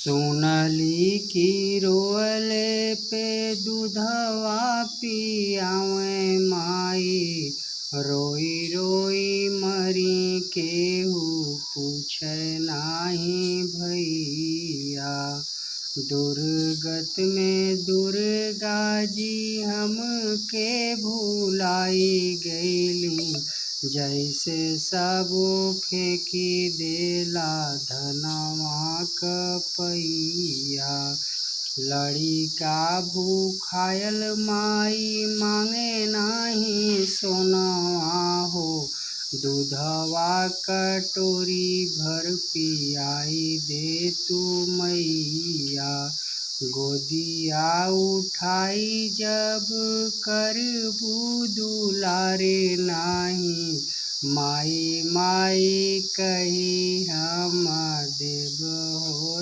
सुनली की रोअले पे दूधवा पियावे माई, रोई रोई मरी केहू पूछे नाही भैया। दुर्गत में दुर्गा जी हमके भुलाई गईली, जैसे सबो फेंकी देला धनवा क पैया। लड़िका भूखायल माई मांगे नाही सोनवा हो, दूधवा कटोरी भर पियाई दे तू मैया। गोदिया उठाई जब करबू दुलारे नाही, माई माई कही हम देव हो।